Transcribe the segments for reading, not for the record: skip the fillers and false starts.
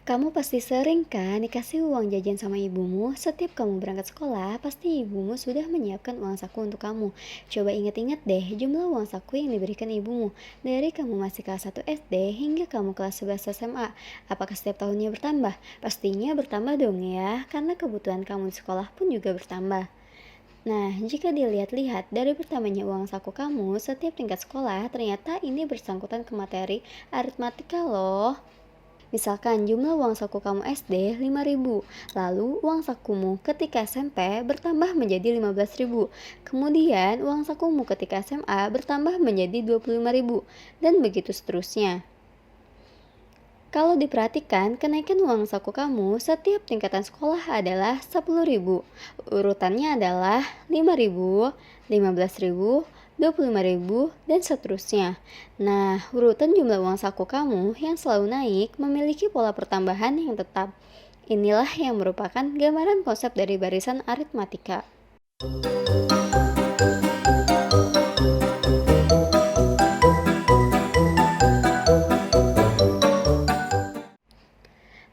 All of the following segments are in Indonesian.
Kamu pasti sering kan dikasih uang jajan sama ibumu? Setiap kamu berangkat sekolah, pasti ibumu sudah menyiapkan uang saku untuk kamu. Coba ingat-ingat deh jumlah uang saku yang diberikan ibumu. Dari kamu masih kelas 1 SD hingga kamu kelas 11 SMA. Apakah setiap tahunnya bertambah? Pastinya bertambah dong ya, karena kebutuhan kamu di sekolah pun juga bertambah. Nah, jika dilihat-lihat dari bertambahnya uang saku kamu setiap tingkat sekolah, ternyata ini bersangkutan ke materi aritmatika loh. Misalkan jumlah uang saku kamu SD 5.000, lalu uang sakumu ketika SMP bertambah menjadi 15.000. Kemudian uang sakumu ketika SMA bertambah menjadi 25.000 dan begitu seterusnya. Kalau diperhatikan, kenaikan uang saku kamu setiap tingkatan sekolah adalah 10.000. Urutannya adalah 5.000, 15.000, 25.000, dan seterusnya. Nah, urutan jumlah uang saku kamu yang selalu naik memiliki pola pertambahan yang tetap. Inilah yang merupakan gambaran konsep dari barisan aritmatika.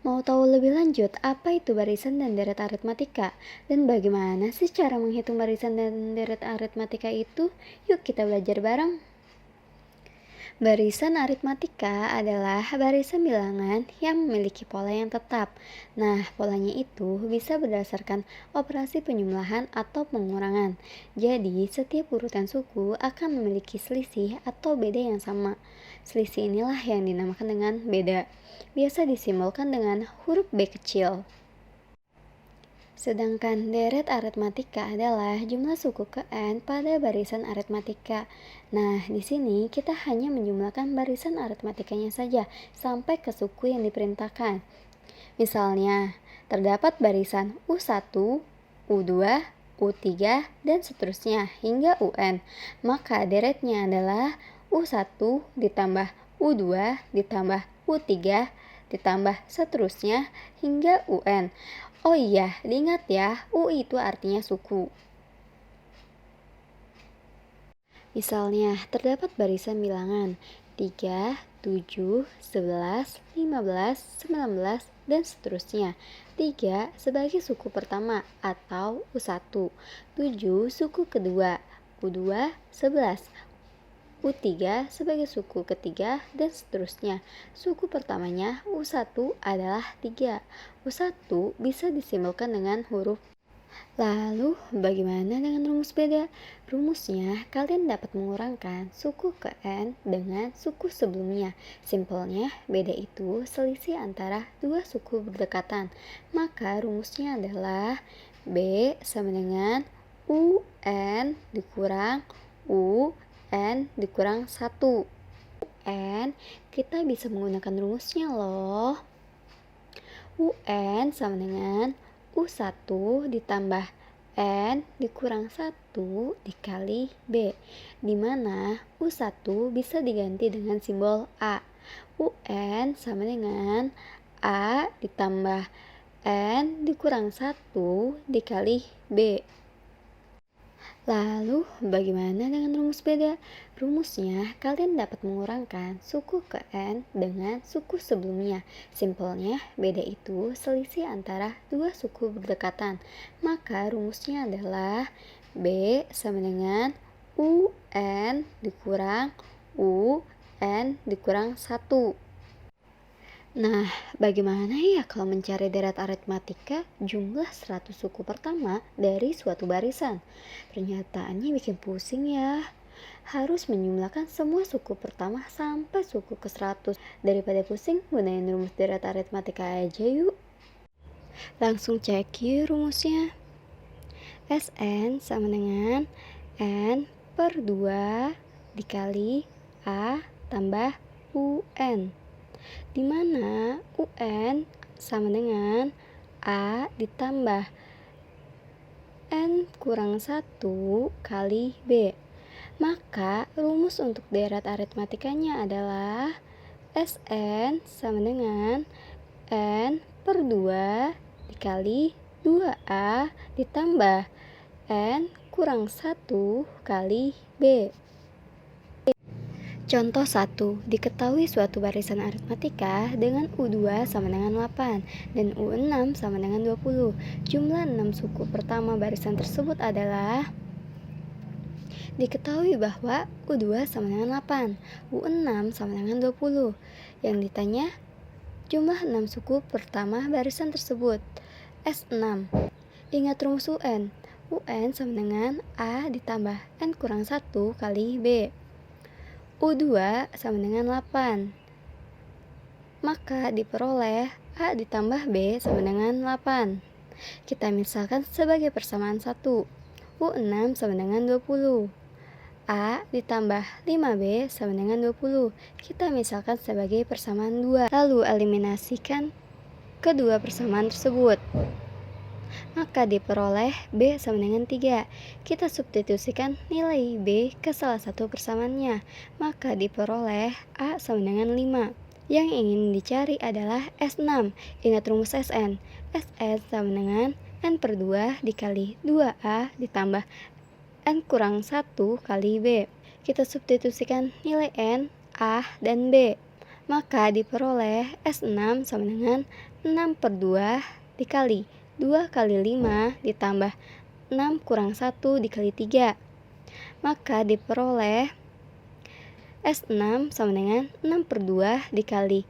Mau tahu lebih lanjut apa itu barisan dan deret aritmatika? Dan bagaimana sih cara menghitung barisan dan deret aritmatika itu? Yuk kita belajar bareng. Barisan aritmatika adalah barisan bilangan yang memiliki pola yang tetap. Nah, polanya itu bisa berdasarkan operasi penjumlahan atau pengurangan. Jadi, setiap urutan suku akan memiliki selisih atau beda yang sama. Selisih inilah yang dinamakan dengan beda. Biasa disimbolkan dengan huruf B kecil. Sedangkan deret aritmatika adalah jumlah suku ke N pada barisan aritmatika. Nah, di sini kita hanya menjumlahkan barisan aritmatikanya saja sampai ke suku yang diperintahkan. Misalnya, terdapat barisan U1, U2, U3, dan seterusnya hingga UN. Maka deretnya adalah U1 ditambah U2 ditambah U3 ditambah seterusnya hingga UN. Oh iya, diingat ya, U itu artinya suku. Misalnya, terdapat barisan bilangan 3, 7, 11, 15, 19, dan seterusnya. 3 sebagai suku pertama atau U1, 7 suku kedua, U2, 11, U3 sebagai suku ketiga, dan seterusnya. Suku pertamanya U1 adalah 3. U1 bisa disimbolkan dengan huruf. Lalu, bagaimana dengan rumus beda? Rumusnya, kalian dapat mengurangkan suku ke N dengan suku sebelumnya. Simpelnya, beda itu selisih antara dua suku berdekatan. Maka rumusnya adalah B sama dengan UN dikurang UN dikurang 1. UN, kita bisa menggunakan rumusnya loh. UN sama dengan U1 ditambah N dikurang 1 dikali B, di mana U1 bisa diganti dengan simbol A. UN sama dengan A ditambah N dikurang 1 dikali B. Lalu, bagaimana dengan rumus beda? Rumusnya, kalian dapat mengurangkan suku ke N dengan suku sebelumnya. Simpelnya, beda itu selisih antara dua suku berdekatan. Maka rumusnya adalah B sama dengan UN dikurang UN dikurang 1. Nah, bagaimana ya kalau mencari deret aritmatika jumlah 100 suku pertama dari suatu barisan? Pernyataannya bikin pusing ya. Harus menjumlahkan semua suku pertama sampai suku ke 100. Daripada pusing, gunain rumus deret aritmatika aja yuk. Langsung cek yuk rumusnya. Sn sama dengan N per 2 dikali A tambah UN, di mana UN sama dengan A ditambah N kurang 1 kali B. Maka rumus untuk deret aritmatikanya adalah Sn sama dengan N per 2 dikali 2A ditambah N kurang 1 kali B. Contoh 1. Diketahui suatu barisan aritmatika dengan U2 sama dengan 8 dan U6 sama dengan 20. Jumlah 6 suku pertama barisan tersebut adalah. Diketahui bahwa U2 sama dengan 8, U6 sama dengan 20. Yang ditanya, jumlah 6 suku pertama barisan tersebut. S6. Ingat rumus UN. UN sama dengan A ditambah N kurang 1 kali B. U2 sama dengan 8. Maka diperoleh A ditambah B sama dengan 8. Kita misalkan sebagai persamaan 1. U6 sama dengan 20. A ditambah 5B sama dengan 20. Kita misalkan sebagai persamaan 2. Lalu eliminasikan kedua persamaan tersebut. Maka diperoleh B sama dengan 3. Kita substitusikan nilai B ke salah satu persamaannya. Maka diperoleh A sama dengan 5. Yang ingin dicari adalah S6. Ingat rumus SN. SN sama dengan N per 2 dikali 2A ditambah N kurang 1 kali B. Kita substitusikan nilai N, A, dan B. Maka diperoleh S6 sama dengan 6 per 2 dikali 2 kali 5 ditambah 6 kurang 1 dikali 3. Maka diperoleh S6 sama dengan 6 per 2 dikali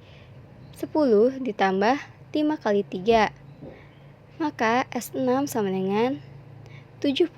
10 ditambah 5 kali 3. Maka S6 sama dengan 75.